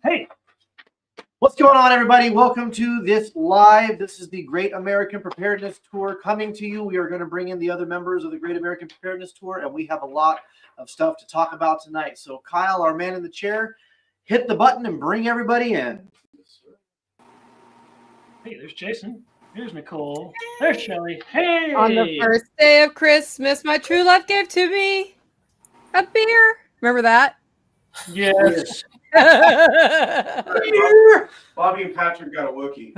Hey, what's going on, everybody? Welcome to this live. This is the Great American Preparedness Tour coming to you. We are going to bring in the other members of the Great American Preparedness Tour, and we have a lot of stuff to talk about tonight. So, Kyle, our man in the chair, hit the button and bring everybody in. Hey, there's Jason. Here's Nicole. There's Shelly. Hey! On the first day of Christmas, my true love gave to me a beer. Remember that? Yes. Bobby and Patrick got a Wookiee.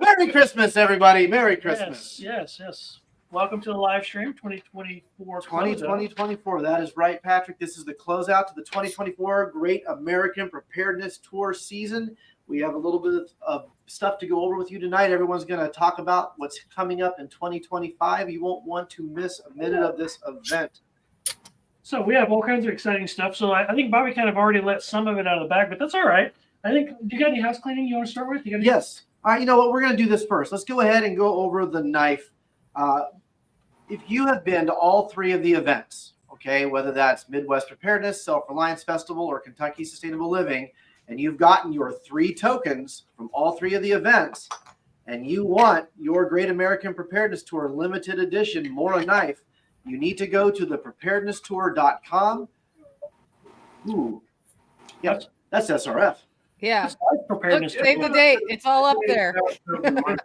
Merry Christmas, everybody. Merry Christmas. Yes. Welcome to the live stream 2024. 2024. That is right, Patrick. This is the closeout to the 2024 Great American Preparedness Tour season. We have a little bit of stuff to go over with you tonight. Everyone's going to talk about what's coming up in 2025. You won't want to miss a minute of this event. So we have all kinds of exciting stuff. So I think Bobby kind of already let some of it out of the bag, but that's all right. I think, do you got any house cleaning you want to start with? Yes. All right, you know what? We're going to do this first. Let's go ahead and go over the knife. If you have been to all three of the events, okay, whether that's Midwest Preparedness, Self-Reliance Festival, or Kentucky Sustainable Living, and you've gotten your 3 tokens from all 3 of the events, and you want your Great American Preparedness Tour limited edition Mora knife, you need to go to the preparednesstour.com. Ooh, yep, that's SRF. Yeah. Look, save the date. It's all up there.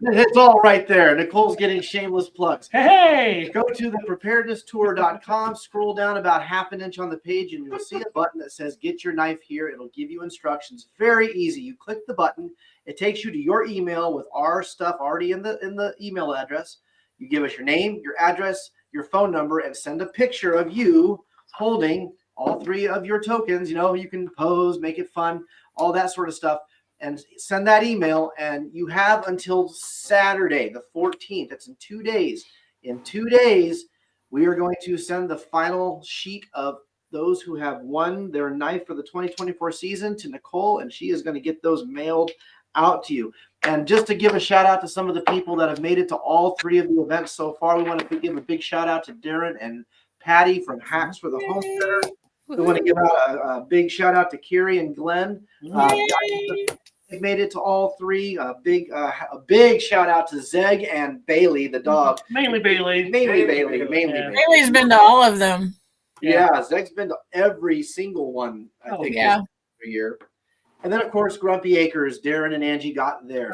It's all right there. Nicole's getting shameless plugs. Hey! Go to the preparednesstour.com, scroll down about half an inch on the page, and you'll see a button that says Get Your Knife Here. It'll give you instructions. Very easy. You click the button. It takes you to your email with our stuff already in the email address. You give us your name, your address, your phone number, and send a picture of you holding all 3 of your tokens. You know, you can pose, make it fun, all that sort of stuff, and send that email. And you have until Saturday, the 14th. That's in 2 days. In 2 days, we are going to send the final sheet of those who have won their knife for the 2024 season to Nicole, and she is going to get those mailed out to you. And just to give a shout out to some of the people that have made it to all 3 of the events so far, we want to give a big shout out to Darren and Patty from Hacks for the Homesteader. We want to give out a big shout out to Kiri and Glenn. They made it to all 3. A big shout out to Zeg and Bailey, the dog. Mainly Bailey. Bailey's been to all of them. Yeah, Zeg's been to every single one, I think, every year. And then, of course, Grumpy Acres, Darren and Angie got there.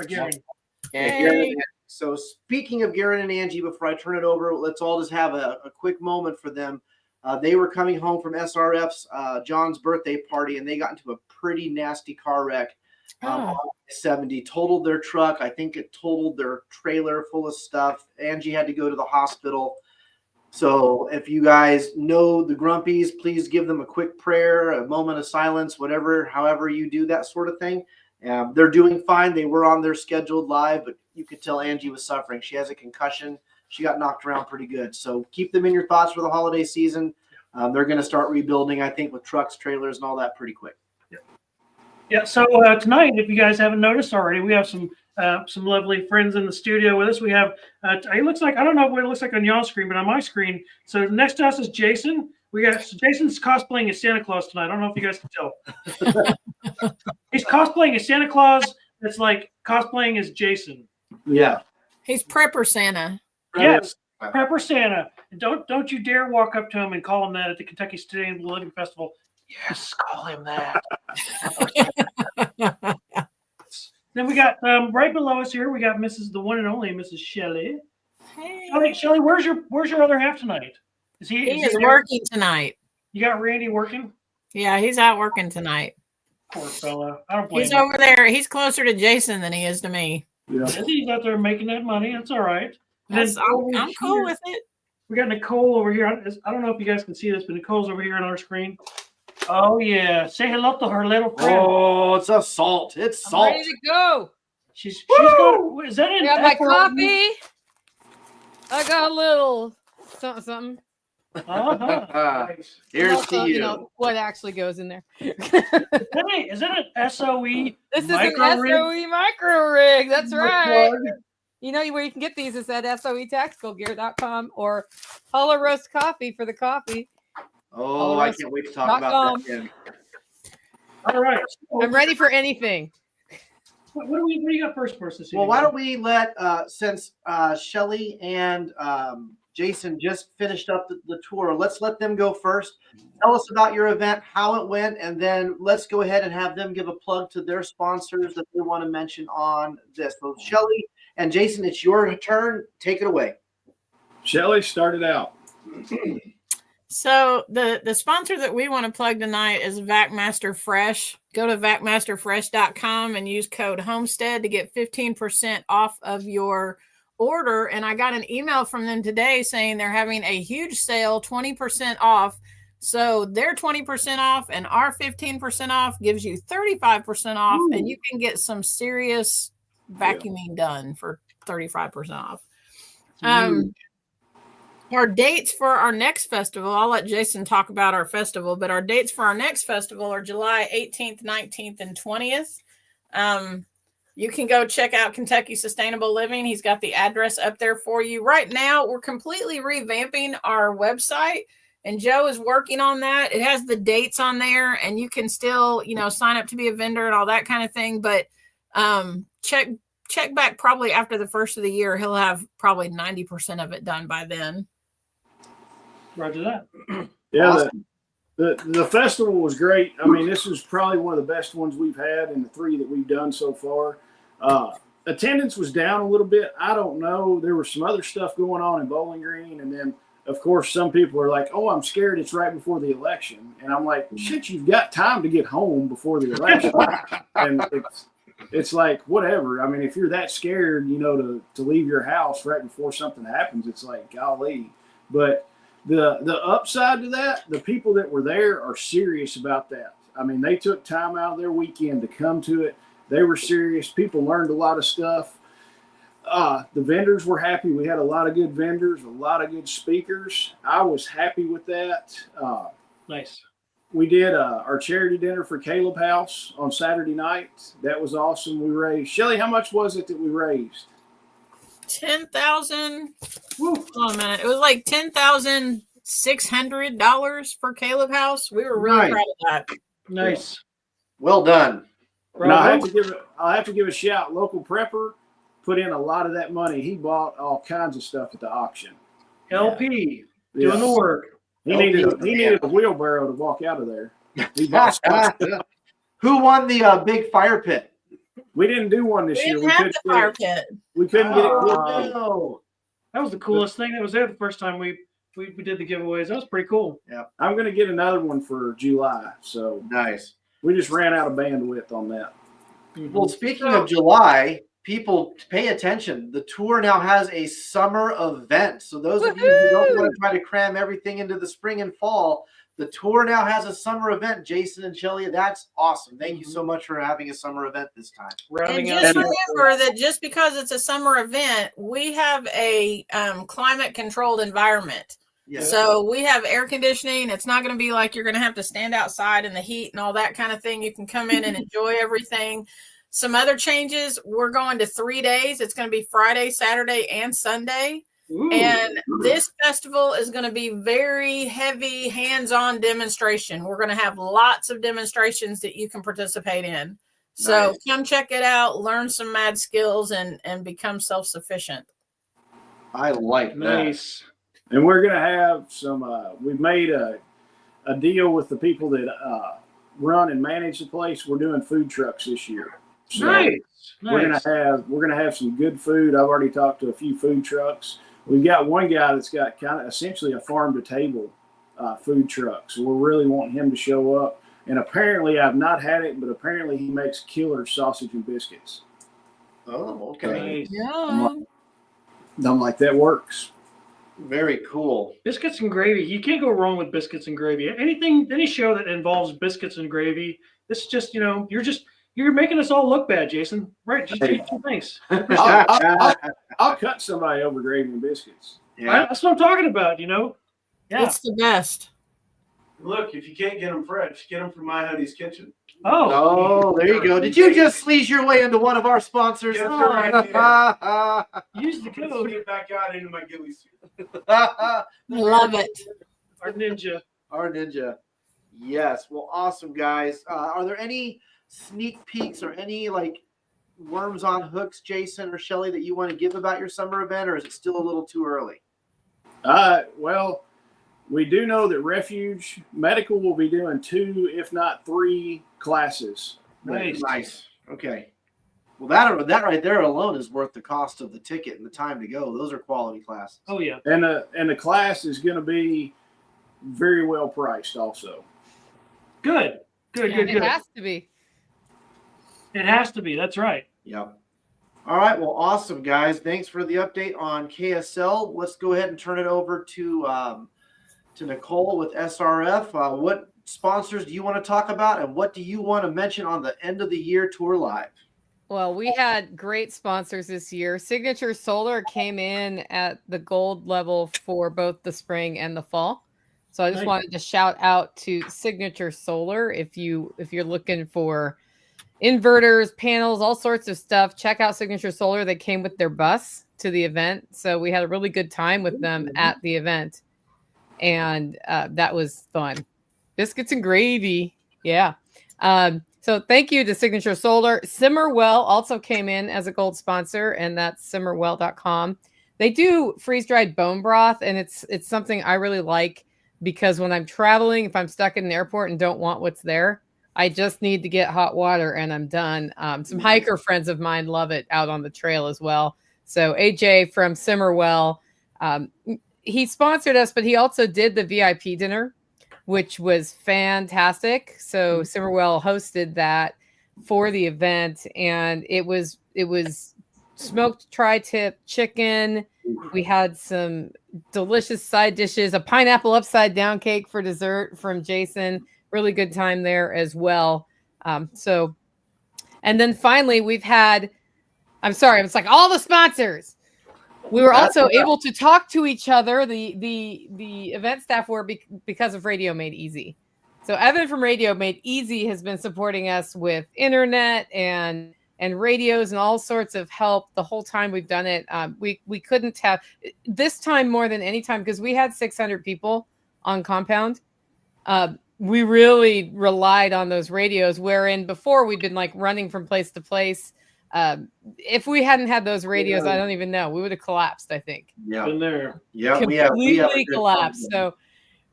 So speaking of Garen and Angie, before I turn it over, let's all just have a quick moment for them. They were coming home from SRF's John's birthday party, and they got into a pretty nasty car wreck. 70 totaled their truck. I think it totaled their trailer full of stuff. Angie had to go to the hospital. So if you guys know the Grumpies, please give them a quick prayer, a moment of silence, however you do that sort of thing. They're doing fine. They were on their scheduled live, but you could tell Angie was suffering. She has a concussion. She got knocked around pretty good. So keep them in your thoughts for the holiday season. They're going to start rebuilding, I think, with trucks, trailers, and all that pretty quick. Yeah. So tonight, if you guys haven't noticed already, we have some lovely friends in the studio with us. We have, it looks like, I don't know what it looks like on y'all's screen, but on my screen. So next to us is Jason. Jason's cosplaying as Santa Claus tonight. I don't know if you guys can tell. He's cosplaying as Santa Claus. That's like cosplaying as Jason. Yeah. He's Prepper Santa. Yes, Prepper Santa. And don't you dare walk up to him and call him that at the Kentucky Sustainable Living Festival. Yes, call him that. Then we got right below us here. We got the one and only Mrs. Shelly. Hey, Shelly, where's your other half tonight? He is working tonight. You got Randy working? Yeah, he's out working tonight. Poor fella. I don't blame He's him. over there. He's closer to Jason than he is to me. Yeah. He's out there making that money. That's all right. I'm cool with it. We got Nicole over here. I don't know if you guys can see this, but Nicole's over here on our screen. Oh, yeah. Say hello to her little friend. Oh, it's a salt. It's salt. I'm ready to go. She's got, is that I in got my coffee. I got a little something. Uh-huh. Here's Also, to you. you know what actually goes in there. Is that an SOE? This is micro an rig? SOE micro rig. That's Oh my right. God. You know where you can get these is at SOEtacticalgear.com or Hollow Roast Coffee for the coffee. Oh, I can't wait to talk about that again. All right. So, I'm ready for anything. what do you got first for us this evening? Well, why don't we let since Shelly and Jason just finished up the tour, let's let them go first. Tell us about your event, how it went, and then let's go ahead and have them give a plug to their sponsors that they want to mention on this. So, Shelly and Jason, it's your turn. Take it away. Shelly, start it out. So the sponsor that we want to plug tonight is VacMaster Fresh. Go to vacmasterfresh.com and use code Homestead to get 15% off of your order. And I got an email from them today saying they're having a huge sale, 20% off. So their 20% off and our 15% off gives you 35% off. Ooh. And you can get some serious vacuuming done for 35% off. Our dates for our next festival, I'll let Jason talk about our festival, but our dates for our next festival are July 18th, 19th, and 20th. You can go check out Kentucky Sustainable Living. He's got the address up there for you. Right now, we're completely revamping our website, and Joe is working on that. It has the dates on there, and you can still, sign up to be a vendor and all that kind of thing, but check back probably after the first of the year. He'll have probably 90% of it done by then. Roger that. Yeah, Awesome. the festival was great. I mean, this is probably one of the best ones we've had in the 3 that we've done so far. Attendance was down a little bit. I don't know. There was some other stuff going on in Bowling Green. And then, of course, some people are like, oh, I'm scared it's right before the election. And I'm like, shit, you've got time to get home before the election. And it's like, whatever. I mean, if you're that scared, to leave your house right before something happens, it's like, golly. But the upside to that, the people that were there are serious about that. I mean, they took time out of their weekend to come to it. They were serious. People learned a lot of stuff. The vendors were happy. We had a lot of good vendors, a lot of good speakers. I was happy with that. Nice. We did our charity dinner for Caleb House on Saturday night. That was awesome. We raised, Shelly, how much was it that we raised? 10,000. Hold on a minute. It was like $10,600 for Caleb House. We were really Nice. proud of that. Nice. Well done. And I have to give a shout. Local Prepper put in a lot of that money. He bought all kinds of stuff at the auction. LP doing the work. He needed a wheelbarrow to walk out of there. He bought stuff. Who won the big fire pit? We didn't do one this We year. didn't have the fire pit. We couldn't get it. Oh. That was the coolest thing that was there the first time we did the giveaways. That was pretty cool. I'm going to get another one for July. So Nice. we just ran out of bandwidth on that. Well, speaking of July, people pay attention. The tour now has a summer event. So those of you who don't want to try to cram everything into the spring and fall, the tour now has a summer event. Jason and Shelly, that's awesome. Thank you so much for having a summer event this time. And just remember that just because it's a summer event, we have a climate-controlled environment. Yes. So we have air conditioning. It's not going to be like you're going to have to stand outside in the heat and all that kind of thing. You can come in and enjoy everything. Some other changes, we're going to 3 days. It's going to be Friday, Saturday, and Sunday. Ooh. And this festival is going to be very heavy hands-on demonstration. We're going to have lots of demonstrations that you can participate in. So Nice. Come check it out, learn some mad skills, and become self-sufficient. I like that. Nice. And we're going to have some, we made a deal with the people that run and manage the place. We're doing food trucks this year. So Nice. we're gonna have some good food. I've already talked to a few food trucks. We've got one guy that's got kind of essentially a farm to table food truck. So we're really wanting him to show up. And apparently, I've not had it, but apparently he makes killer sausage and biscuits. Oh, okay. Nice. Yeah. I'm like, that works. Very cool. Biscuits and gravy. You can't go wrong with biscuits and gravy. Any show that involves biscuits and gravy, this is just, you're making us all look bad, Jason. Right? Just eat some things. I'll cut somebody over gravy and biscuits. Yeah. That's what I'm talking about, Yeah. It's the best. Look, if you can't get them fresh, get them from My Honey's Kitchen. Oh. Oh, there you go. Did you just sleaze your way into one of our sponsors? Yes, sir, I Use the Let's code. get back out into my ghillie suit. Love it. Our ninja. Our ninja. Yes. Well, awesome, guys. Are there any sneak peeks or any like worms on hooks, Jason or Shelly, that you want to give about your summer event, or is it still a little too early? Well, we do know that Refuge Medical will be doing 2, if not 3 classes. Nice. Nice. Okay. Well, that right there alone is worth the cost of the ticket and the time to go. Those are quality classes. Oh yeah. And the class is going to be very well priced also. Good. It has to be. It has to be. That's right. Yep. All right. Well, awesome, guys. Thanks for the update on KSL. Let's go ahead and turn it over to Nicole with SRF. What sponsors do you want to talk about, and what do you want to mention on the end of the year tour live? Well, we had great sponsors this year. Signature Solar came in at the gold level for both the spring and the fall. So I just Nice. wanted to shout out to Signature Solar. If you're looking for inverters, panels, all sorts of stuff, check out Signature Solar. They came with their bus to the event. So we had a really good time with them at the event. And that was fun. Biscuits and gravy. Yeah. So thank you to Signature Solar. Simmerwell also came in as a gold sponsor, and that's simmerwell.com. They do freeze-dried bone broth, and it's something I really like because when I'm traveling, if I'm stuck in an airport and don't want what's there, I just need to get hot water and I'm done. Some hiker friends of mine love it out on the trail as well. So AJ from Simmerwell, he sponsored us, but he also did the VIP dinner, which was fantastic. So Simmerwell hosted that for the event, and it was smoked tri-tip chicken. We had some delicious side dishes, a pineapple upside down cake for dessert from Jason. Really good time there as well. And then finally we've had, I'm sorry, it's like all the sponsors. We were also able to talk to each other. The event staff were because of Radio Made Easy. So Evan from Radio Made Easy has been supporting us with internet and radios and all sorts of help the whole time we've done it. We couldn't have this time more than any time because we had 600 people on compound. We really relied on those radios, wherein before we'd been like running from place to place. If we hadn't had those radios, I don't even know. We would have collapsed, I think. Yeah. Been there. Yeah. Completely collapsed. So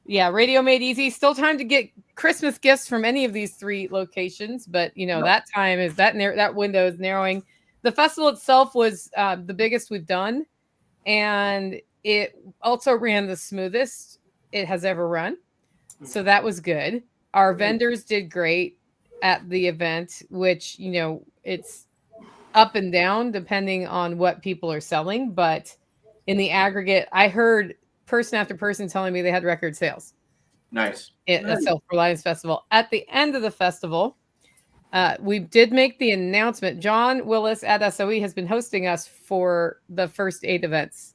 yeah, Radio Made Easy. Still time to get Christmas gifts from any of these 3 locations, but that time is that window is narrowing. The festival itself was the biggest we've done, and it also ran the smoothest it has ever run. So that was good. Our vendors did great at the event, which it's up and down depending on what people are selling, but in the aggregate, I heard person after person telling me they had record sales. Nice. At Self-Reliance Festival. At the end of the festival, we did make the announcement. John Willis at SOE has been hosting us for the first 8 events.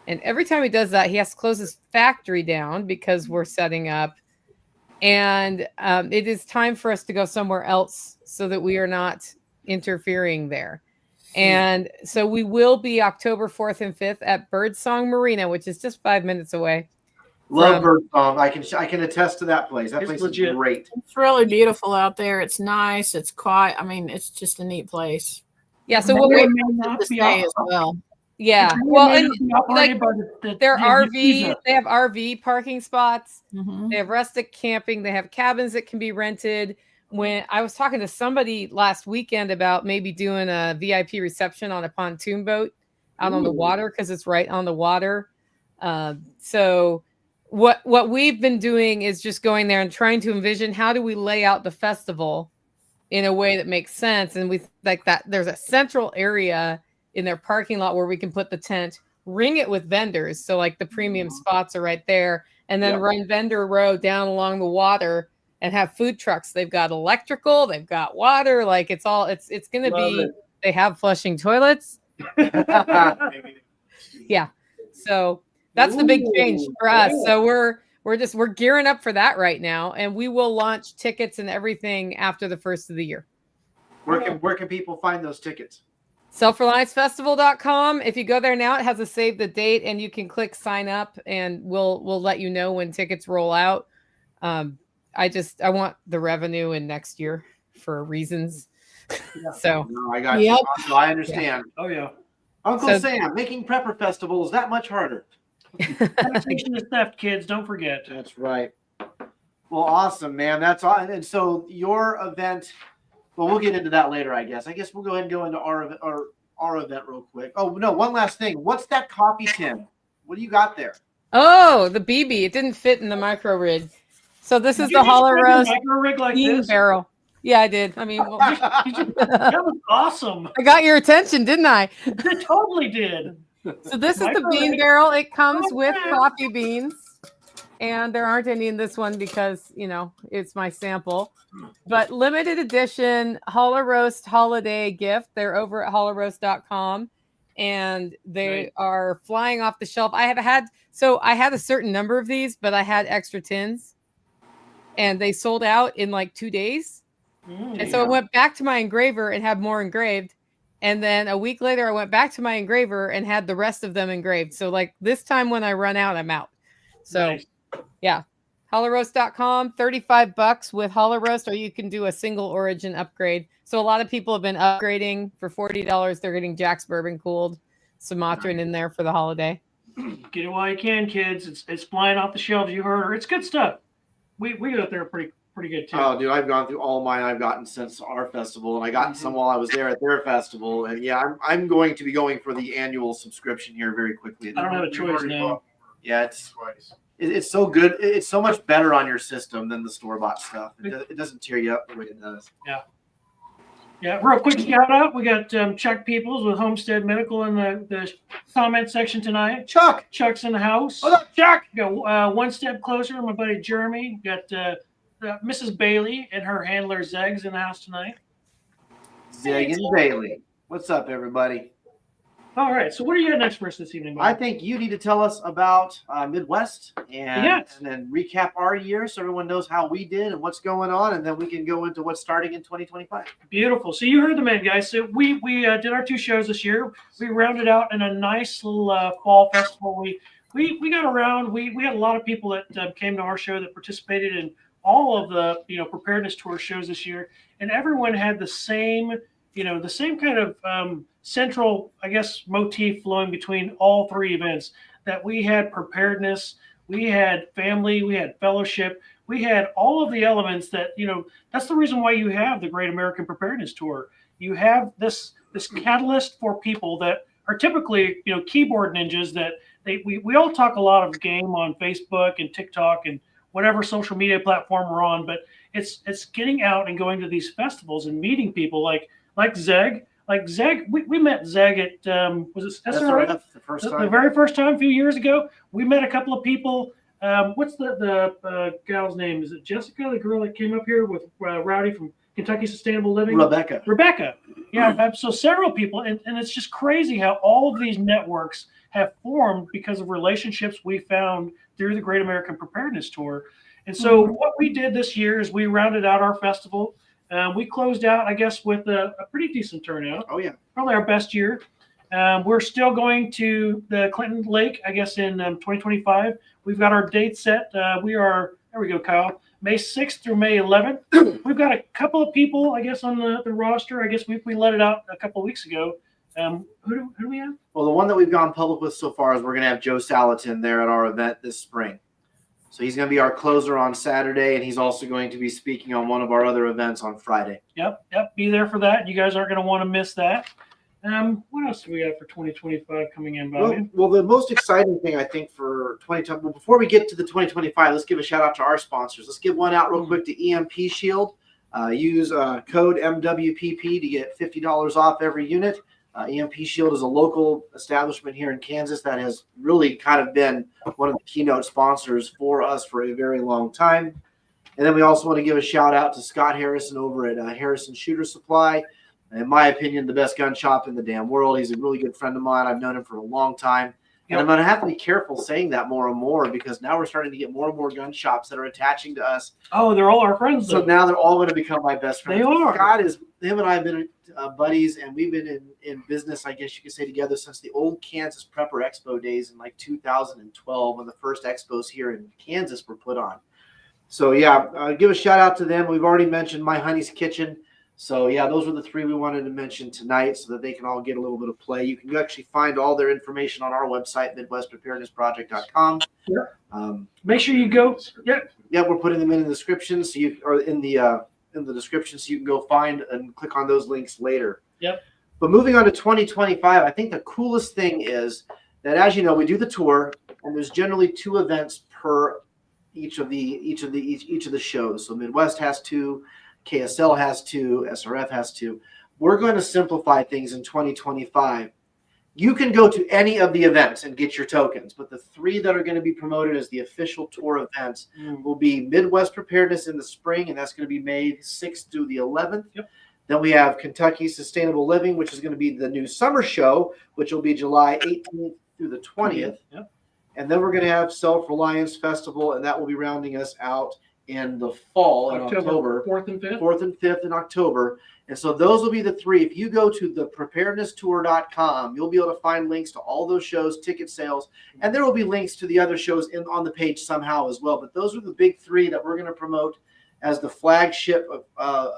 And every time he does that, he has to close his factory down because we're setting up. And it is time for us to go somewhere else so that we are not interfering there. And so we will be October 4th and 5th at Birdsong Marina, which is just 5 minutes away. Love Birdsong. I can attest to that place. That It's place legit. is great. It's really beautiful out there. It's nice. It's quiet. I mean, it's just a neat place. Yeah. So It what may we not To be stay as op- well. yeah. it may Well, not and be operated by their the RV, visa. they have RV parking spots. Mhm. They have rustic camping. They have cabins that can be rented. When I was talking to somebody last weekend about maybe doing a VIP reception on a pontoon boat out on the water because it's right on the water. So what we've been doing is just going there and trying to envision how do we lay out the festival in a way that makes sense. And we like that there's a central area in their parking lot where we can put the tent, ring it with vendors. So like the premium spots are right there, and then run vendor row down along the water and have food trucks. They've got electrical, they've got water. Like it's going to be, they have flushing toilets. Yeah. So that's the big change for us. So we're gearing up for that right now. And we will launch tickets and everything after the first of the year. Where can people find those tickets? Selfreliancefestival.com. If you go there now, it has a save the date and you can click sign up and we'll let you know when tickets roll out. I want the revenue in next year for reasons. So No, I got Yep. you. No, I understand. Oh yeah. Uncle So- Sam, making prepper festivals that much harder. Taxation is theft, kids. Don't forget. That's right. Well, awesome, man. That's all. And so your event, well, we'll get into that later, I guess. I guess we'll go ahead and go into our event real quick. Oh, no, one last thing. What's that coffee tin? What do you got there? Oh, the BB. It didn't fit in the micro rig. So this is Did you the just hollow grab your roast micro rig like bean this? barrel. Yeah, I did. I mean, well, That was awesome. I got your attention, didn't I? It totally did. So this is the Micro bean rig. barrel. It comes with Okay. coffee beans. And there aren't any in this one because, it's my sample. But limited edition Hollow Roast holiday gift. They're over at hollowroast.com. And they Right. are flying off the shelf. I had a certain number of these, but I had extra tins. And they sold out in like 2 days. And so I went back to my engraver and had more engraved. And then a week later, I went back to my engraver and had the rest of them engraved. So like this time when I run out, I'm out. So Nice. yeah, hollowroast.com, $35 with Hollow Roast, or you can do a single origin upgrade. So a lot of people have been upgrading for $40. They're getting Jack's Bourbon cooled Sumatran in there for the holiday. Get it while you can, kids. It's flying off the shelves. You heard her. It's good stuff. We got there pretty good too. Oh, dude, I've gone through all mine I've gotten since our festival, and I got some while I was there at their festival. And yeah, I'm going to be going for the annual subscription here very quickly. I don't have a choice now. Yeah, it's so good. It's so much better on your system than the store-bought stuff. It doesn't tear you up the way it does. Yeah, real quick shout out. We got Chuck Peoples with Homestead Medical in the comment section tonight. Chuck, Chuck's in the house. what's up, Chuck? We got one step closer. My buddy Jeremy. We got Mrs. Bailey and her handler Zegs in the house tonight. Zeg and Bailey. What's up, everybody? All right. So what do you got next for us this evening, I buddy? think you need to tell us about Midwest and Yes. then recap our year so everyone knows how we did and what's going on, and then we can go into what's starting in 2025. Beautiful. So you heard the man, guys. So we did our 2 shows this year. We rounded out in a nice little fall festival. We got around. We had a lot of people that came to our show that participated in all of the preparedness tour shows this year, and everyone had the same kind of central, I guess, motif flowing between all 3 events. That we had preparedness, we had family, we had fellowship, we had all of the elements that that's the reason why you have the Great American Preparedness Tour. You have this catalyst for people that are typically keyboard ninjas that we all talk a lot of game on Facebook and TikTok and whatever social media platform we're on, but it's getting out and going to these festivals and meeting people like Zeg. Like Zeg, we met Zeg at was it SRF? The first The time. very first time a few years ago. We met a couple of people. What's the gal's name? Is it Jessica, the girl that came up here with Rowdy from Kentucky Sustainable Living? Rebecca. Yeah, so several people, and it's just crazy how all of these networks have formed because of relationships we found through the Great American Preparedness Tour. And so what we did this year is we rounded out our festival. We closed out, I guess, with a pretty decent turnout. Oh, yeah. Probably our best year. We're still going to the Clinton Lake, I guess, in 2025. We've got our date set. There we go, Kyle. May 6th through May 11th. We've got a couple of people, I guess, on the roster. I guess we let it out a couple of weeks ago. Who do we have? Well, the one that we've gone public with so far is we're going to have Joe Salatin there at our event this spring. So he's going to be our closer on Saturday, and he's also going to be speaking on one of our other events on Friday. Yep. Be there for that. You guys aren't going to want to miss that. What else do we got for 2025 coming in, Bobby? Well, the most exciting thing I think for 2020, well, before we get to the 2025, let's give a shout out to our sponsors. Let's give one out real quick to EMP Shield. Use code MWPP to get $50 off every unit. EMP Shield is a local establishment here in Kansas that has really kind of been one of the keynote sponsors for us for a very long time. And then we also want to give a shout out to Scott Harrison over at Harrison Shooter Supply. In my opinion, the best gun shop in the damn world. He's a really good friend of mine. I've known him for a long time. And I'm going to have to be careful saying that more and more because now we're starting to get more and more gun shops that are attaching to us. Oh, they're all our friends, though. So now they're all going to become my best friends. They are. Scott him and I have been buddies, and we've been in business, I guess you could say, together since the old Kansas Prepper Expo days in like 2012 when the first expos here in Kansas were put on. So yeah, give a shout out to them. We've already mentioned My Honey's Kitchen. So yeah, those were the three we wanted to mention tonight so that they can all get a little bit of play. You can actually find all their information on our website, MidwestPreparednessProject.com. Make sure you go. Yeah, we're putting them in the description so you or in the description so you can go find and click on those links later. Yep. But moving on to 2025, I think the coolest thing is that, as you know, we do the tour and there's generally 2 events per each of the shows. So Midwest has 2, KSL has 2, SRF has 2. We're going to simplify things in 2025. You can go to any of the events and get your tokens, but the 3 that are going to be promoted as the official tour events will be Midwest Preparedness in the spring, and that's going to be May 6th through the 11th. Yep. Then we have Kentucky Sustainable Living, which is going to be the new summer show, which will be July 18th through the 20th. Yep. And then we're going to have Self-Reliance Festival, and that will be rounding us out in the fall in October. 4th and 5th. 4th and 5th in October. And so those will be the 3. If you go to the preparednesstour.com, you'll be able to find links to all those shows, ticket sales, and there will be links to the other shows on the page somehow as well. But those are the big 3 that we're going to promote as the flagship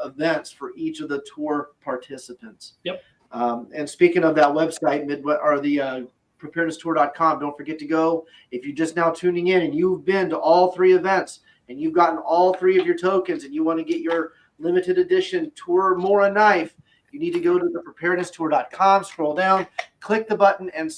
events for each of the tour participants. Yep. And speaking of that website, preparednesstour.com, don't forget to go. If you're just now tuning in and you've been to all 3 events and you've gotten all 3 of your tokens and you want to get your limited edition tour Mora knife, you need to go to the preparednesstour.com, scroll down, click the button, and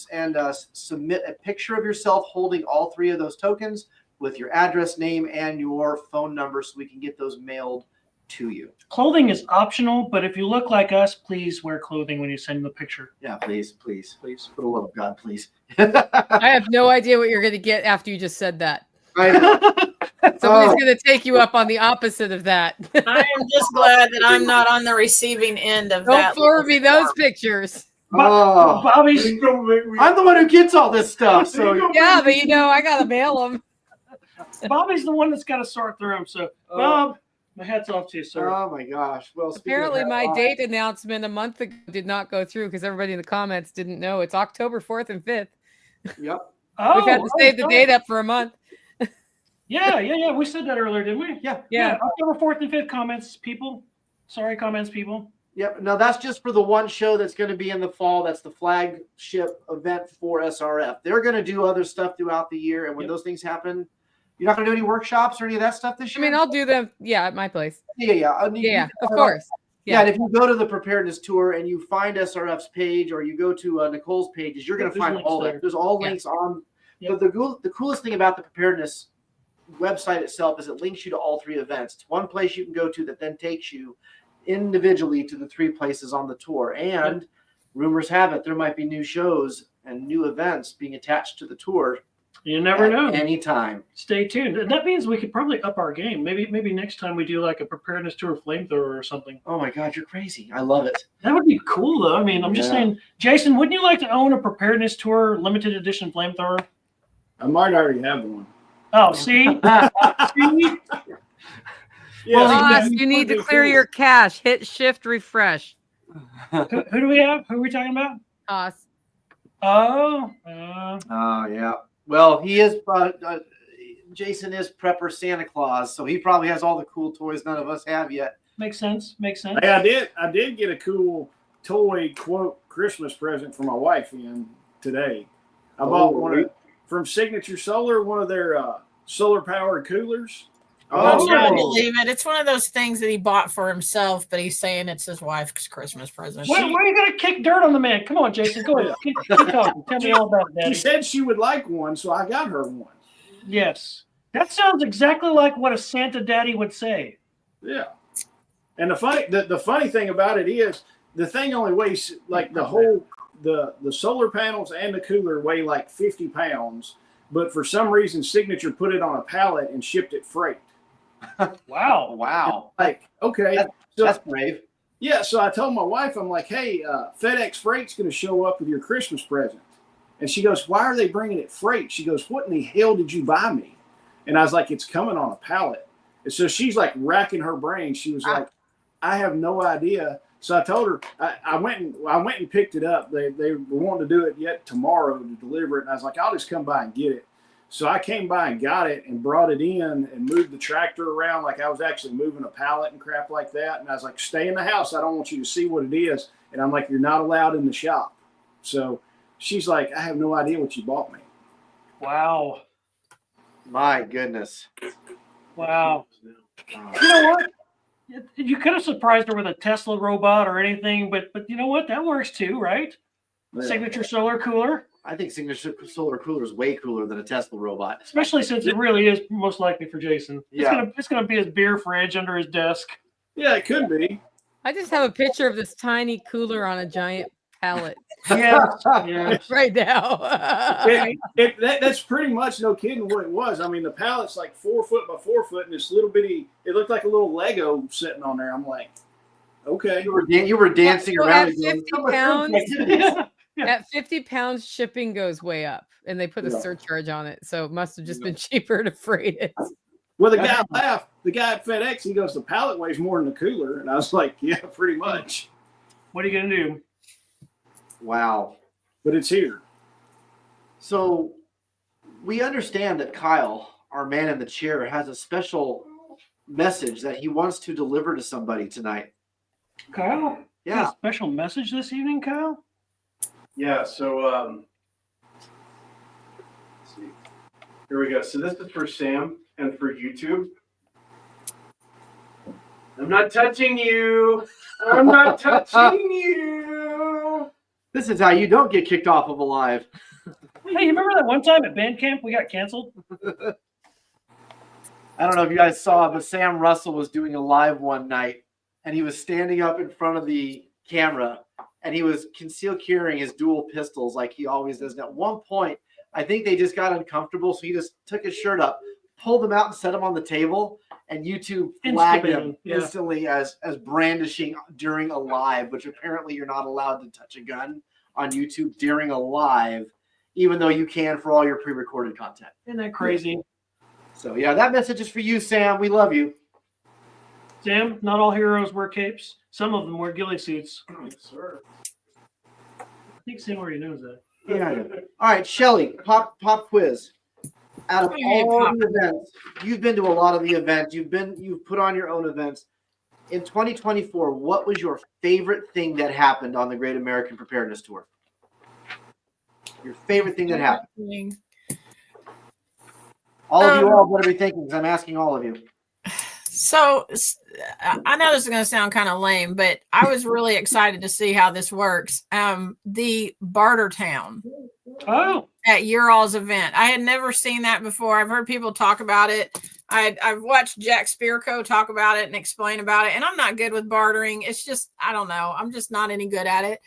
submit a picture of yourself holding all 3 of those tokens with your address, name, and your phone number so we can get those mailed to you. Clothing is optional, but if you look like us, please wear clothing when you send the picture. Yeah, please. For the love of God, please. I have no idea what you're going to get after you just said that. I know. Somebody's going to take you up on the opposite of that. I am just glad that I'm not on the receiving end of that. Don't forward me those pictures. Oh, Bobby's I'm the one who gets all this stuff. So Yeah, but I got to mail them. Bobby's the one that's got to sort through them. So, Bob, my hat's off to you, sir. oh my gosh. Well, speaking of Apparently, that, my date announcement a month ago did not go through because everybody in the comments didn't know. It's October 4th and 5th. Yep. We've had to save the date up for a month. Yeah. We said that earlier, didn't we? Yeah. October 4th and 5th comments, people. Sorry, comments, people. Yep. No, that's just for the one show that's going to be in the fall. That's the flagship event for SRF. They're going to do other stuff throughout the year, and when those things happen, you're not going to do any workshops or any of that stuff this year. I mean, I'll do them. Yeah, at my place. Yeah. Of course. Yeah, and if you go to the preparedness tour and you find SRF's page or you go to Nicole's pages, you're going to find all that. There's all links on. But the coolest thing about the preparedness website itself is it links you to all 3 events. It's one place you can go to that then takes you individually to the 3 places on the tour. And rumors have it there might be new shows and new events being attached to the tour. You never know. Anytime. Stay tuned. And that means we could probably up our game. Maybe next time we do like a preparedness tour flamethrower or something. Oh my God, you're crazy. I love it. That would be cool, though. I mean, I'm just saying, Jason, wouldn't you like to own a preparedness tour limited edition flamethrower? I might already have one. Oh, see? See? Boss, you need to clear your cache. Hit shift refresh. Who do we have? Who are we talking about? Us. Oh. Yeah. Well, he is. Jason is prepper Santa Claus, so he probably has all the cool toys none of us have yet. Makes sense. Hey, I did get a cool toy quote Christmas present for my wife today. I bought one from Signature Solar, one of their solar powered coolers. I believe it. It's one of those things that he bought for himself, but he's saying it's his wife's Christmas present. Why are you going to kick dirt on the man? Come on, Jason. Go ahead. Keep talking. Tell me all about it, Daddy. She said she would like one, so I got her one. Yes. That sounds exactly like what a Santa daddy would say. Yeah. And the funny thing about it is the thing only weighs like the solar panels and the cooler weigh like 50 pounds, but for some reason Signature put it on a pallet and shipped it freight. Wow. Like, okay. That's brave. Yeah, so I told my wife, I'm like, hey, FedEx Freight's going to show up with your Christmas present. And she goes, why are they bringing it freight? She goes, what in the hell did you buy me? And I was like, it's coming on a pallet. And so she's like racking her brain. She was like, I have no idea. So I told her, I went and picked it up. They were wanting to do it yet tomorrow to deliver it. And I was like, I'll just come by and get it. So I came by and got it and brought it in and moved the tractor around like I was actually moving a pallet and crap like that. And I was like, stay in the house. I don't want you to see what it is. And I'm like, you're not allowed in the shop. So she's like, I have no idea what you bought me. Wow. My goodness. Wow. You know what? You could have surprised her with a Tesla robot or anything, but you know what? That works too, right? Yeah. Signature solar cooler, I think Signature Solar Cooler is way cooler than a Tesla robot. especially since it really is most likely for Jason. Yeah. It's gonna be his beer fridge under his desk. Yeah, it could be. I just have a picture of this tiny cooler on a giant pallet Yeah. Yeah. right now. That's pretty much, no kidding, what it was. I mean, the pallet's like 4 foot by 4 foot, and this little bitty, it looked like a little Lego sitting on there. I'm like, okay. You were dancing So around. at and going, 50 pounds, Yeah. at 50 pounds, shipping goes way up, and they put a Yeah. surcharge on it. So it must have just been cheaper to freight it. Well, the guy laughed. The guy at FedEx, he goes, the pallet weighs more than the cooler. And I was like, yeah, pretty much. What are you gonna do? Wow. But it's here. So we understand that Kyle, our man in the chair, has a special message that he wants to deliver to somebody tonight. Kyle? Yeah. A special message this evening, Kyle? Yeah, so let's see. Here we go. So this is for Sam and for YouTube. I'm not touching you. I'm not touching you. This is how you don't get kicked off of a live. Hey, you remember that one time at band camp we got canceled? I don't know if you guys saw, but Sam Russell was doing a live one night, and he was standing up in front of the camera, and he was concealed carrying his dual pistols like he always does. And at one point, I think they just got uncomfortable, so he just took his shirt up, pulled them out, and set them on the table, and YouTube flagged him instantly as brandishing during a live, which apparently you're not allowed to touch a gun on YouTube during a live, even though you can for all your pre-recorded content. Isn't that crazy? So yeah, that message is for you, Sam. We love you. Sam, not all heroes wear capes. Some of them wear ghillie suits. Yes, sir. I think Sam already knows that. Yeah. I know. All right, Shelly, pop quiz. Out of Okay, all pop. the events, you've been to a lot of the events. You've put on your own events. In 2024, what was your favorite thing that happened on the Great American Preparedness Tour? Your favorite thing that happened. All of you all better be thinking, because I'm asking all of you. So I know this is going to sound kind of lame, but I was really excited to see how this works. The Barter Town Oh, at your all's event. I had never seen that before. I've heard people talk about it. I've watched Jack Spirko talk about it and explain about it. And I'm not good with bartering. It's just, I don't know. I'm just not any good at it.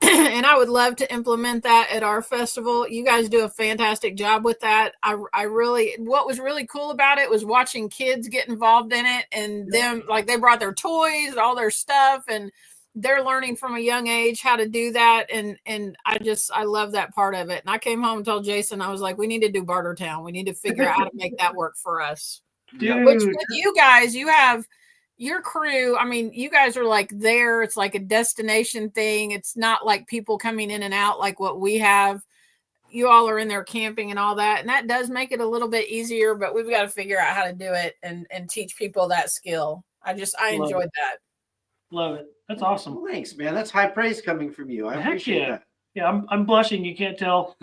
And I would love to implement that at our festival. You guys do a fantastic job with that. What was really cool about it was watching kids get involved in it, and them, like, they brought their toys and all their stuff, and they're learning from a young age how to do that. And I love that part of it. And I came home and told Jason, I was like, we need to do Bartertown. We need to figure out how to make that work for us. dude. Which with you guys, you have your crew. I mean, you guys are like there. It's like a destination thing. It's not like people coming in and out like what we have. You all are in there camping and all that. And that does make it a little bit easier, but we've got to figure out how to do it and teach people that skill. I enjoyed that. Love it. That's awesome. Well, thanks, man. That's high praise coming from you. I Heck appreciate yeah. that. Yeah, I'm blushing. You can't tell.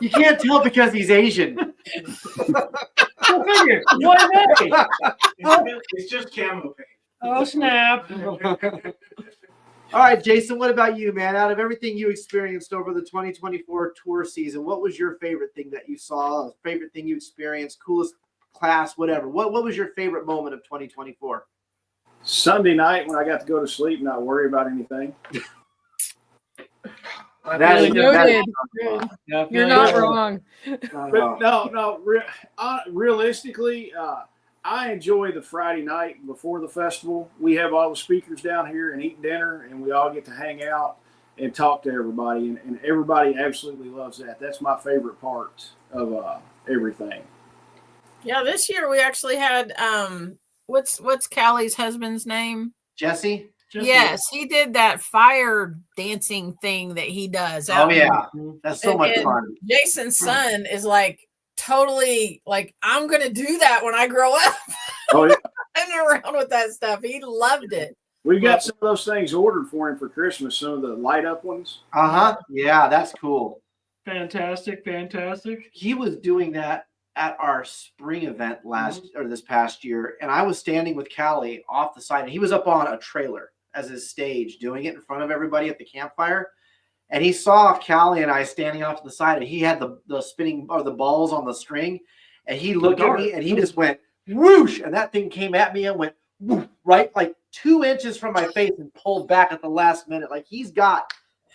You can't tell because he's Asian. Go figure. Why they? It's just camo paint. Oh, snap. All right, Jason, what about you, man? Out of everything you experienced over the 2024 tour season, what was your favorite thing that you saw, favorite thing you experienced, coolest class, whatever? What was your favorite moment of 2024? Sunday night when I got to go to sleep and not worry about anything. That is- Noted. Yeah, You're not wrong. But no. Realistically, I enjoy the Friday night before the festival. We have all the speakers down here and eat dinner, and we all get to hang out and talk to everybody, and everybody absolutely loves that. That's my favorite part of everything. Yeah, this year we actually had what's Callie's husband's name? Jesse? Yes, he did that fire dancing thing that he does. Oh, yeah. That's so much And fun. Jason's son is like totally like, I'm gonna do that when I grow up. Oh yeah, Running around with that stuff. He loved it. we've got some of those things ordered for him for Christmas. Some of the light up ones. Yeah, that's cool. Fantastic, fantastic. He was doing that at our spring event this past year, and I was standing with Callie off the side, and he was up on a trailer as his stage doing it in front of everybody at the campfire. And he saw Callie and I standing off to the side, and he had the spinning or the balls on the string, and he looked at me and he just went whoosh, and that thing came at me and went whoosh, right like 2 inches from my face and pulled back at the last minute. Like, he's got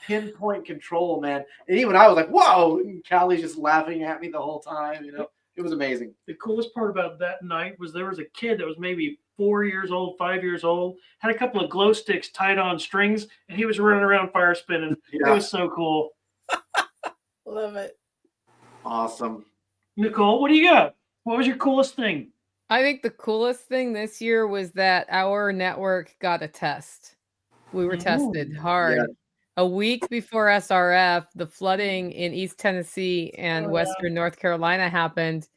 pinpoint control, man. And even I was like, whoa, and Callie's just laughing at me the whole time. It was amazing. The coolest part about that night was there was a kid that was maybe 4 years old, 5 years old, had a couple of glow sticks tied on strings, and he was running around fire spinning. Yeah. It was so cool. Love it. Awesome. Nicole, what do you got? What was your coolest thing? I think the coolest thing this year was that our network got a test. We were tested hard. Yeah. A week before SRF, the flooding in East Tennessee and Western North Carolina happened.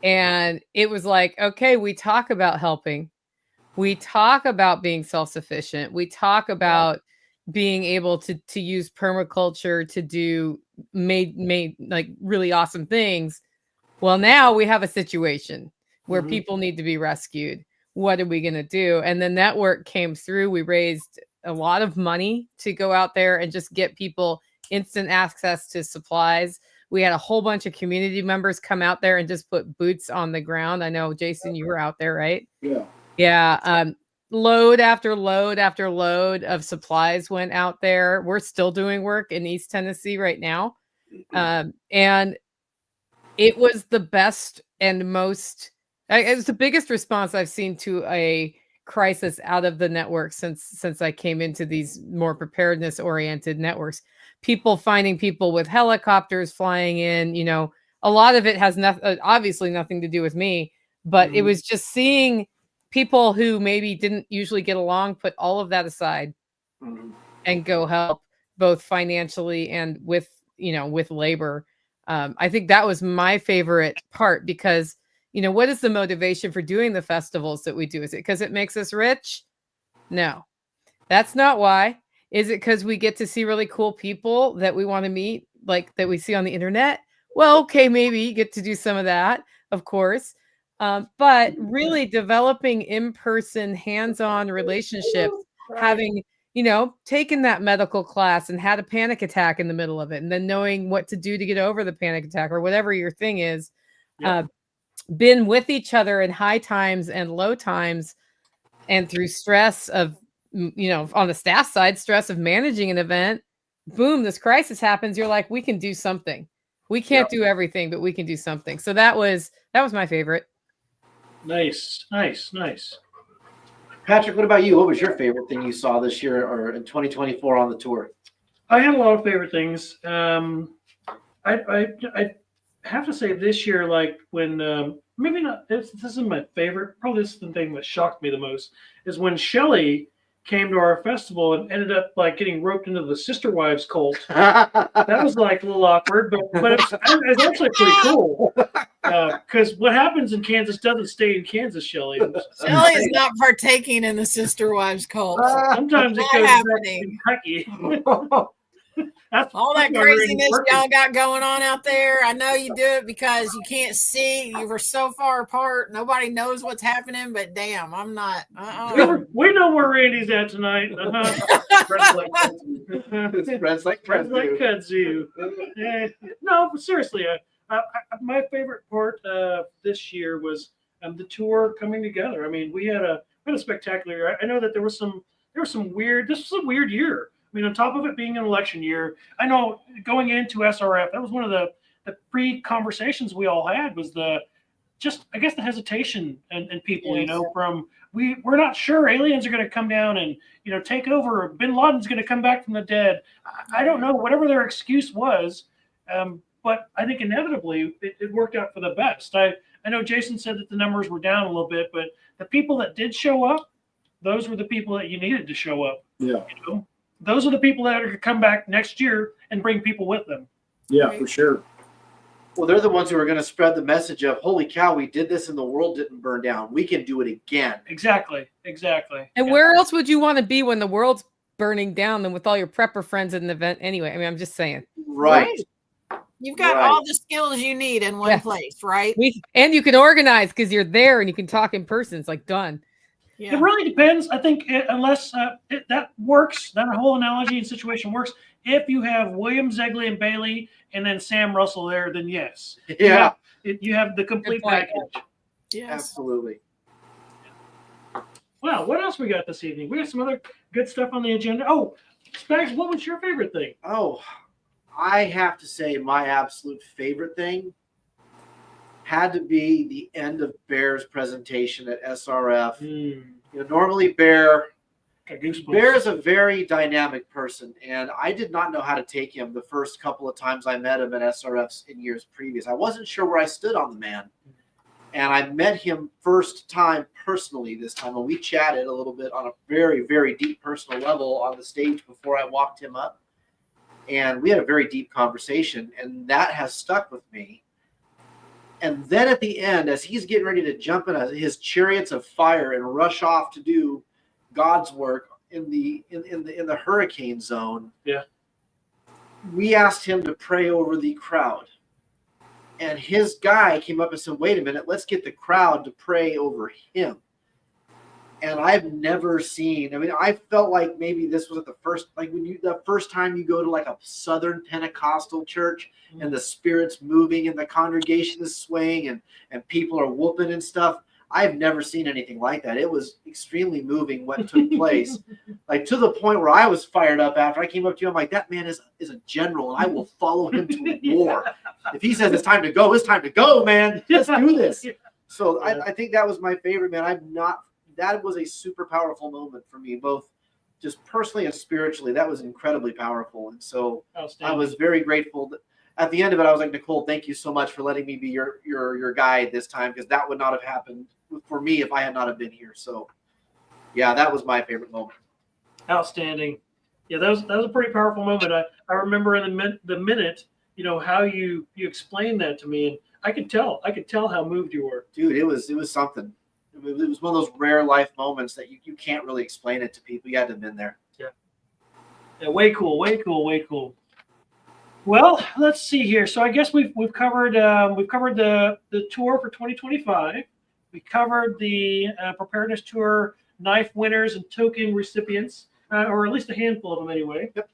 And it was like, okay, we talk about helping. We talk about being self-sufficient. We talk about being able to use permaculture to do made like really awesome things. Well, now we have a situation where people need to be rescued. What are we going to do? And the network came through. We raised a lot of money to go out there and just get people instant access to supplies. We had a whole bunch of community members come out there and just put boots on the ground. I know, Jason, you were out there, right? Yeah. Yeah. Load after load after load of supplies went out there. We're still doing work in East Tennessee right now. And it was the best and most, it was the biggest response I've seen to a crisis out of the network since I came into these more preparedness oriented networks. People finding people with helicopters flying in, a lot of it has obviously nothing to do with me, but it was just seeing people who maybe didn't usually get along, put all of that aside and go help both financially and with labor. I think that was my favorite part because, what is the motivation for doing the festivals that we do? Is it because it makes us rich? No, that's not why. Is it because we get to see really cool people that we want to meet, like that we see on the internet? Well, okay, maybe you get to do some of that, of course. But really developing in-person, hands-on relationships, having, taken that medical class and had a panic attack in the middle of it, and then knowing what to do to get over the panic attack or whatever your thing is, been with each other in high times and low times, and through stress of, on the staff side, stress of managing an event, boom, this crisis happens. You're like, we can do something. We can't do everything, but we can do something. So that was my favorite. Nice. Patrick, what about you? What was your favorite thing you saw this year or in 2024 on the tour? I had a lot of favorite things. I have to say this year, like when maybe not, this isn't my favorite. Probably this is the thing that shocked me the most is when Shelly came to our festival and ended up like getting roped into the Sister Wives cult. That was like a little awkward, but it was actually pretty cool. Because what happens in Kansas doesn't stay in Kansas, Shelly. Shelly is not partaking in the Sister Wives cult. Sometimes it Not goes happening. back to Kentucky. All that craziness y'all got going on out there. I know you do it because you can't see. You were so far apart. Nobody knows what's happening, but damn, I'm not. We know where Randy's at tonight. Friends like kudzu. No, but seriously, my favorite part this year was the tour coming together. I mean, we had a spectacular year. I know that there was some weird. This was a weird year. I mean, on top of it being an election year, I know going into SRF, that was one of the pre-conversations we all had was the hesitation and people, from we're not sure aliens are going to come down and, take over, or Bin Laden's going to come back from the dead. I don't know, whatever their excuse was. But I think inevitably it worked out for the best. I know Jason said that the numbers were down a little bit, but the people that did show up, those were the people that you needed to show up. Yeah. Those are the people that are going to come back next year and bring people with them. Yeah, for sure. Well, they're the ones who are going to spread the message of, holy cow, we did this and the world didn't burn down. We can do it again. Exactly. And where else would you want to be when the world's burning down than with all your prepper friends at an event anyway? I mean, I'm just saying. Right. You've got all the skills you need in one place, right? And you can organize because you're there and you can talk in person. It's like done. Yeah. It really depends. I think unless that works, that whole analogy and situation works. If you have William Zegley and Bailey and then Sam Russell there, then yes. Yeah. You have the complete package. Yes. Absolutely. Wow, what else we got this evening? We got some other good stuff on the agenda. Oh, Spags, what was your favorite thing? Oh, I have to say my absolute favorite thing had to be the end of Bear's presentation at SRF. You know, normally Bear is a very dynamic person, and I did not know how to take him the first couple of times I met him at SRFs in years previous. I wasn't sure where I stood on the man. And I met him first time personally this time, and we chatted a little bit on a very, very deep personal level on the stage before I walked him up. And we had a very deep conversation, and that has stuck with me. And then at the end, as he's getting ready to jump in his chariots of fire and rush off to do God's work in the hurricane zone, we asked him to pray over the crowd. And his guy came up and said, wait a minute, let's get the crowd to pray over him. And I've never seen, I mean, I felt like maybe this was the first time you go to like a Southern Pentecostal church and the Spirit's moving and the congregation is swaying and people are whooping and stuff. I've never seen anything like that. It was extremely moving what took place. Like to the point where I was fired up after I came up to you. I'm like, that man is a general and I will follow him to war. If he says it's time to go, man. Let's do this. So I think that was my favorite, man. That was a super powerful moment for me, both just personally and spiritually. That was incredibly powerful. And so I was very grateful that at the end of it, I was like, Nicole, thank you so much for letting me be your guide this time, because that would not have happened for me if I had not have been here. So yeah, that was my favorite moment. Outstanding. Yeah, that was a pretty powerful moment. I remember in the minute, you know, how you explained that to me, and I could tell how moved you were. Dude, it was something. It was one of those rare life moments that you can't really explain it to people. You had to have been there. Yeah, way cool. Well, let's see here. So I guess we've covered the tour for 2025. We covered the preparedness tour knife winners and token recipients, or at least a handful of them anyway. Yep.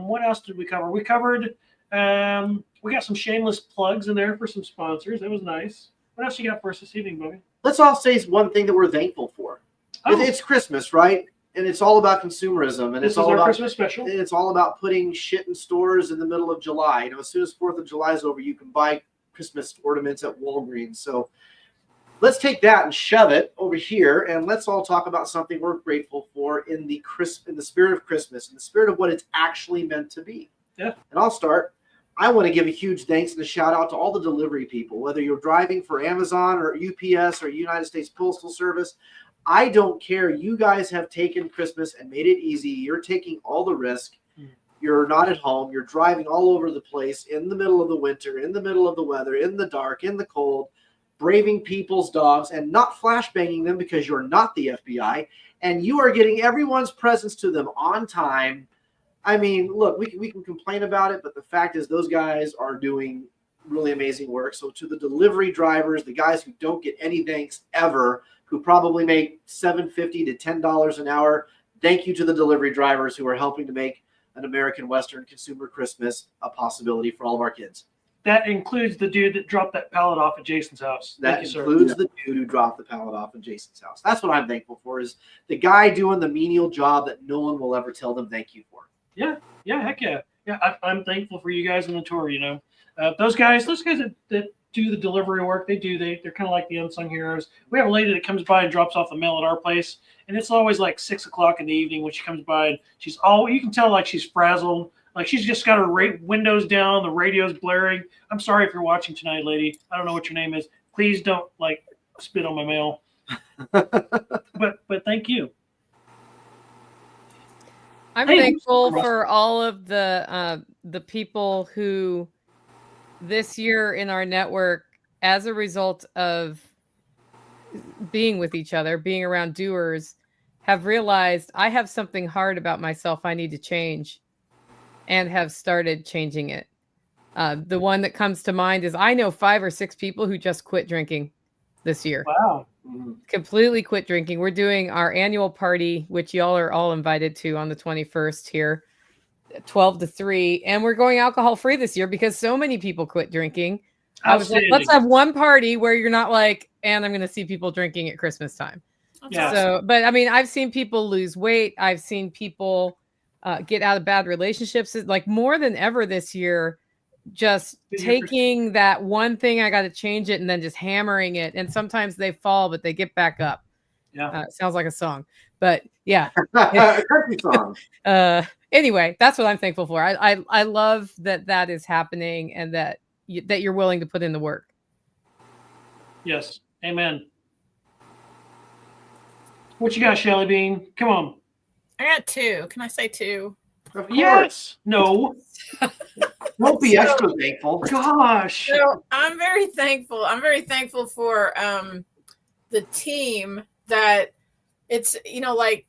What else did we cover? We covered. We got some shameless plugs in there for some sponsors. That was nice. What else you got for us this evening, Bobby? Let's all say one thing that we're thankful for. Oh. It's Christmas, right? And it's all about consumerism, and This it's all is our about Christmas special. It's all about putting shit in stores in the middle of July. You know, as soon as 4th of July is over, you can buy Christmas ornaments at Walgreens. So let's take that and shove it over here, and let's all talk about something we're grateful for in the spirit of Christmas, in the spirit of what it's actually meant to be. Yeah. And I'll start. I want to give a huge thanks and a shout out to all the delivery people, whether you're driving for Amazon or UPS or United States Postal Service. I don't care. You guys have taken Christmas and made it easy. You're taking all the risk. You're not at home. You're driving all over the place in the middle of the winter, in the middle of the weather, in the dark, in the cold, braving people's dogs and not flashbanging them because you're not the FBI. And you are getting everyone's presents to them on time. I mean, look, we can complain about it, but the fact is those guys are doing really amazing work. So to the delivery drivers, the guys who don't get any thanks ever, who probably make $7.50 to $10 an hour, thank you to the delivery drivers who are helping to make an American Western consumer Christmas a possibility for all of our kids. That includes the dude that dropped that pallet off at Jason's house. That includes the dude who dropped the pallet off at Jason's house. That's what I'm thankful for, is the guy doing the menial job that no one will ever tell them thank you for. Yeah, heck yeah. I'm thankful for you guys on the tour. You know, those guys that do the delivery work, they're kind of like the unsung heroes. We have a lady that comes by and drops off the mail at our place, and it's always like 6 o'clock in the evening when she comes by, and you can tell like she's frazzled, like she's just got her windows down, the radio's blaring. I'm sorry if you're watching tonight, lady. I don't know what your name is. Please don't like spit on my mail. but thank you. I'm thankful for all of the people who this year in our network, as a result of being with each other, being around doers, have realized I have something hard about myself I need to change, and have started changing it. The one that comes to mind is I know 5 or 6 people who just quit drinking this year. Wow. Completely quit drinking. We're doing our annual party, which y'all are all invited to on the 21st here, 12 to 3. And we're going alcohol free this year because so many people quit drinking. I was like, let's have one party where you're not like, and I'm going to see people drinking at Christmas time. Yeah. So, but I mean, I've seen people lose weight. I've seen people get out of bad relationships, like more than ever this year, just taking that one thing, I got to change it, and then just hammering it. And sometimes they fall, but they get back up. Yeah. Sounds like a song, but yeah. Country song. Anyway, that's what I'm thankful for. I love that is happening, and that you're willing to put in the work. Yes. Amen. What you got, Shelly Bean? Come on. I got 2. Can I say 2? Of course. Yes. No. Don't be extra thankful. Gosh. So I'm very thankful. I'm very thankful for the team that it's, like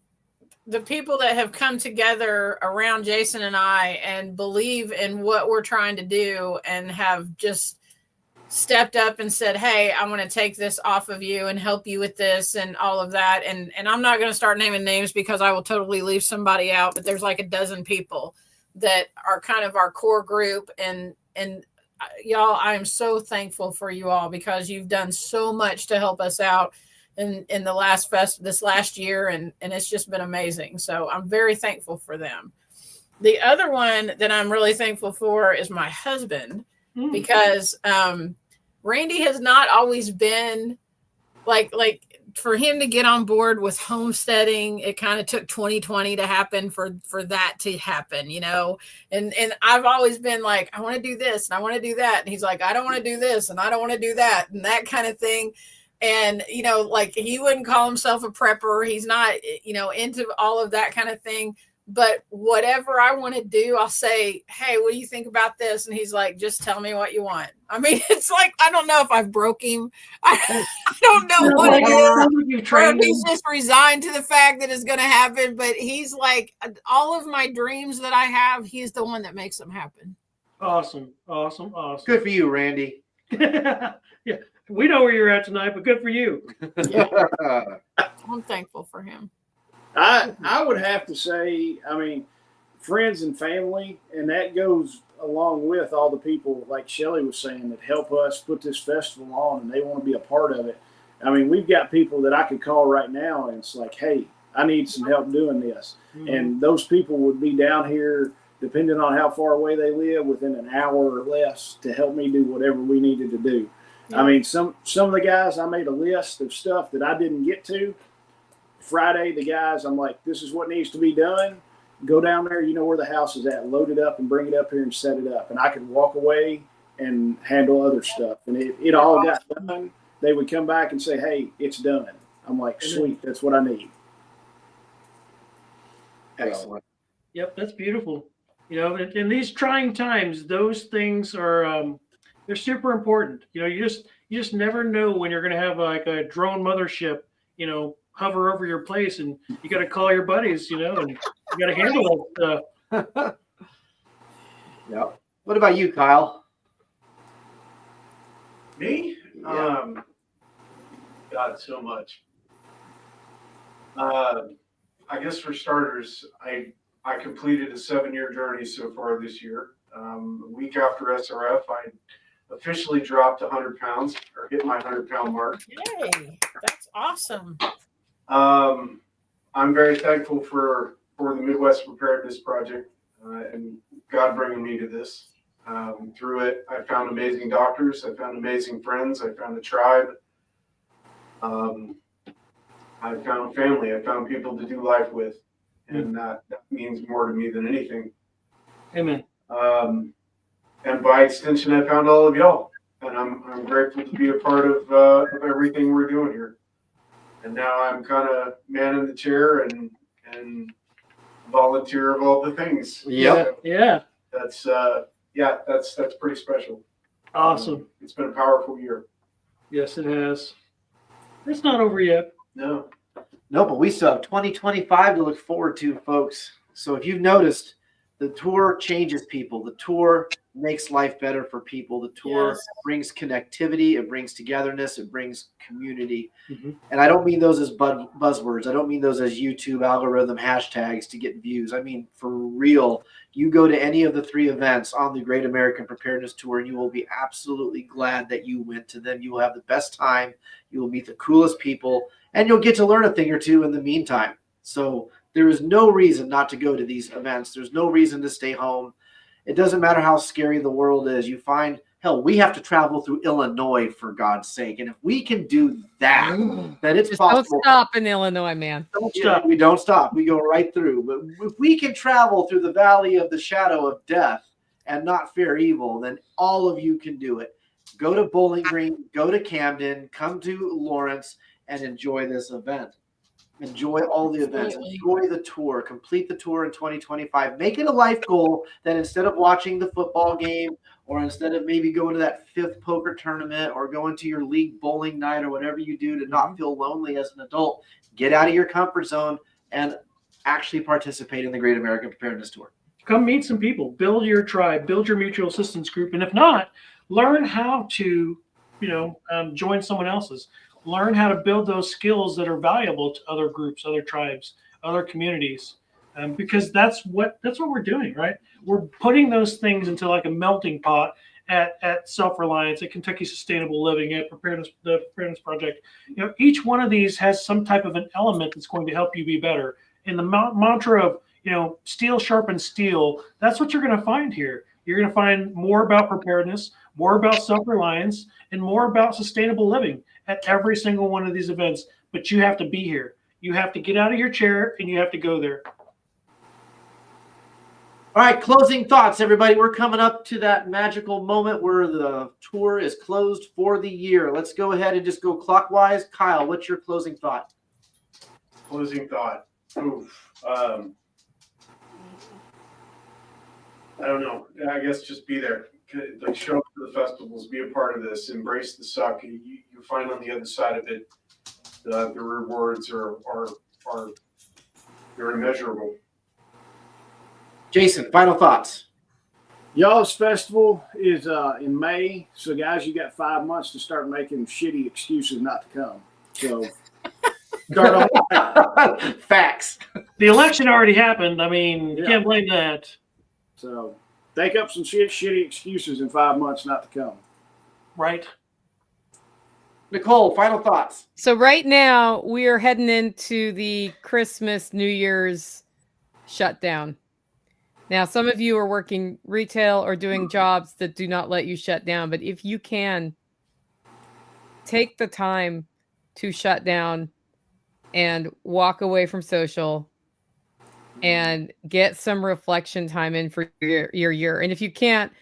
the people that have come together around Jason and I and believe in what we're trying to do and have just stepped up and said, hey, I want to take this off of you and help you with this and all of that. And I'm not going to start naming names because I will totally leave somebody out, but there's like a dozen people that are kind of our core group. And y'all, I am so thankful for you all because you've done so much to help us out in the this last year. And it's just been amazing. So I'm very thankful for them. The other one that I'm really thankful for is my husband, because Randy has not always been like for him to get on board with homesteading. It kind of took 2020 to happen for that to happen, and I've always been like, I want to do this and I want to do that. And he's like, I don't want to do this and I don't want to do that and that kind of thing. And, like he wouldn't call himself a prepper. He's not, into all of that kind of thing. But whatever I want to do, I'll say, hey, what do you think about this? And he's like, just tell me what you want. I mean, it's like, I don't know if I've broke him. I don't know what it is. Or if he's just resigned to the fact that it's going to happen. But he's like, all of my dreams that I have, he's the one that makes them happen. Awesome. Good for you, Randy. Yeah. We know where you're at tonight, but good for you. I'm thankful for him. I would have to say, I mean, friends and family, and that goes along with all the people, like Shelly was saying, that help us put this festival on and they want to be a part of it. I mean, we've got people that I could call right now and it's like, hey, I need some help doing this. Mm-hmm. And those people would be down here, depending on how far away they live, within an hour or less to help me do whatever we needed to do. Yeah. I mean, some of the guys, I made a list of stuff that I didn't get to. Friday, the guys, I'm like, this is what needs to be done. Go down there, you know where the house is at, load it up and bring it up here and set it up. And I could walk away and handle other stuff. And it all got done. They would come back and say, hey, it's done. I'm like, sweet, that's what I need. Excellent. Yep, that's beautiful. In these trying times, those things are they're super important. You just never know when you're going to have like a drone mothership, hover over your place, and you got to call your buddies, and you got to handle that stuff. Yeah. What about you, Kyle? Me? Yeah. God, so much. I guess for starters, I completed a 7-year journey so far this year. A week after SRF, I officially dropped 100 pounds or hit my 100-pound mark. Yay! That's awesome. I'm very thankful for the Midwest Preparedness Project and God bringing me to this. Through it, I found amazing doctors. I found amazing friends. I found a tribe. I found family. I found people to do life with. And that means more to me than anything. Amen. And by extension, I found all of y'all. And I'm grateful to be a part of everything we're doing here. And now I'm kind of man in the chair and volunteer of all the things. Yep. Yeah. That's pretty special. Awesome. It's been a powerful year. Yes, it has. It's not over yet. No. No, but we still have 2025 to look forward to, folks. So if you've noticed, the tour changes people. The tour makes life better for people. The tour Yes. brings connectivity. It brings togetherness. It brings community. Mm-hmm. And I don't mean those as buzzwords. I don't mean those as YouTube algorithm hashtags to get views. I mean, for real, you go to any of the 3 events on the Great American Preparedness Tour, and you will be absolutely glad that you went to them. You will have the best time. You will meet the coolest people, and you'll get to learn a thing or two in the meantime. So there is no reason not to go to these events. There's no reason to stay home. It doesn't matter how scary the world is. You find, hell, we have to travel through Illinois, for God's sake. And if we can do that, then it's Just possible. don't stop in Illinois, man. Don't Yeah, stop. we don't stop. We go right through. But if we can travel through the valley of the shadow of death and not fear evil, then all of you can do it. Go to Bowling Green, go to Camden, come to Lawrence, and enjoy this event. Enjoy all the events. Absolutely. Enjoy the tour. Complete the tour in 2025. Make it a life goal that instead of watching the football game, or instead of maybe going to that 5th poker tournament, or going to your league bowling night, or whatever you do to not feel lonely as an adult, get out of your comfort zone and actually participate in the Great American Preparedness Tour. Come meet some people, build your tribe, build your mutual assistance group. And if not, learn how to, join someone else's. Learn how to build those skills that are valuable to other groups, other tribes, other communities, because that's what we're doing, right? We're putting those things into like a melting pot at Self-Reliance, at Kentucky Sustainable Living, at the Preparedness Project. Each one of these has some type of an element that's going to help you be better. And the mantra of steel sharpens steel. That's what you're going to find here. You're going to find more about preparedness, more about self-reliance, and more about sustainable living at every single one of these events. But you have to be here. You have to get out of your chair and you have to go there. All right, closing thoughts, everybody. We're coming up to that magical moment where the tour is closed for the year. Let's go ahead and just go clockwise. Kyle, what's your closing thought? Closing thought. Oof. I don't know. I guess just be there. Like, show up to the festivals, be a part of this, embrace the suck. You find on the other side of it, the rewards are they're immeasurable. Jason, final thoughts. Y'all's festival is in May, so guys, you got 5 months to start making shitty excuses not to come. So start on Facts. The election already happened. I mean, you Yeah. can't blame that. So think up some shitty excuses in 5 months not to come. Right. Nicole, final thoughts. So right now we are heading into the Christmas, New Year's shutdown. Now, some of you are working retail or doing jobs that do not let you shut down. But if you can, take the time to shut down and walk away from social and get some reflection time in for your year. And if you can't,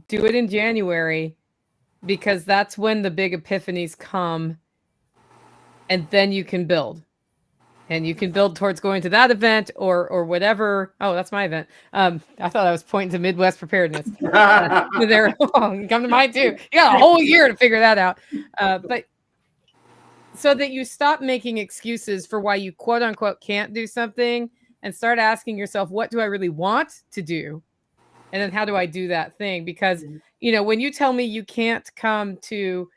do it in January, because that's when the big epiphanies come, and then you can build. And you can build towards going to that event or whatever. Oh, that's my event. I thought I was pointing to Midwest Preparedness. They're come to mine too. You got a whole year to figure that out. But so that you stop making excuses for why you quote unquote can't do something, and start asking yourself, what do I really want to do? And then how do I do that thing? Because, when you tell me you can't come to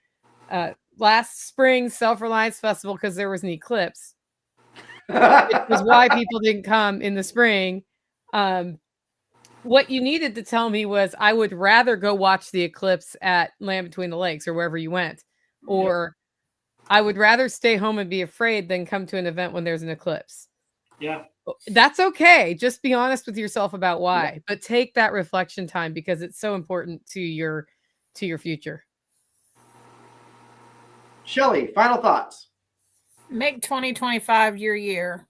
last spring's Self-Reliance Festival because there was an eclipse, it was why people didn't come in the spring. What you needed to tell me was, I would rather go watch the eclipse at Land Between the Lakes or wherever you went. Or I would rather stay home and be afraid than come to an event when there's an eclipse. Yeah. That's okay. Just be honest with yourself about why, but take that reflection time because it's so important to your future. Shelly, final thoughts. Make 2025 your year.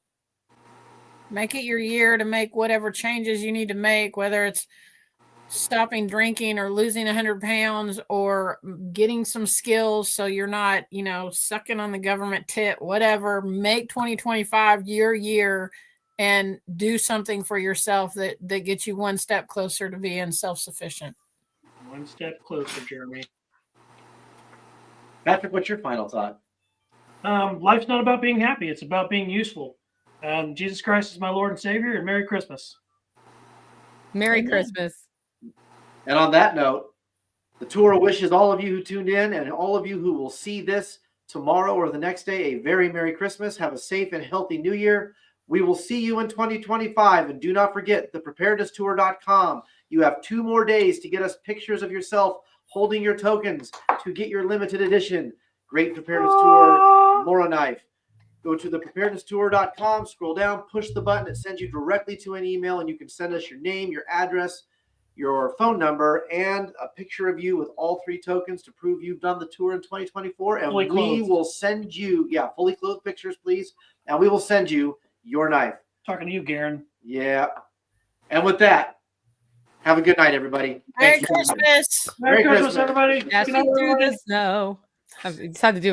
Make it your year to make whatever changes you need to make, whether it's stopping drinking or losing 100 pounds or getting some skills so you're not, sucking on the government tit, whatever. Make 2025 your year and do something for yourself that gets you one step closer to being self-sufficient. One step closer, Jeremy. Patrick, what's your final thought? Life's not about being happy. It's about being useful. Jesus Christ is my Lord and Savior, and Merry Christmas. Merry Amen. Christmas. And on that note, the tour wishes all of you who tuned in and all of you who will see this tomorrow or the next day a very Merry Christmas. Have a safe and healthy New Year. We will see you in 2025. And do not forget the preparednesstour.com. You have 2 more days to get us pictures of yourself holding your tokens to get your limited edition Great Preparedness Tour Moro Knife. Go to the preparednesstour.com, scroll down, push the button. It sends you directly to an email, and you can send us your name, your address, your phone number, and a picture of you with all 3 tokens to prove you've done the tour in 2024. And Fully we clothed. will send you, fully clothed pictures, please. And we will send you your knife. Talking to you, Garen. Yeah. And with that, have a good night, everybody. Merry Thanks. Christmas. Merry Merry Christmas, Christmas. everybody. Dashing Good night, through everybody. the snow. I decided to do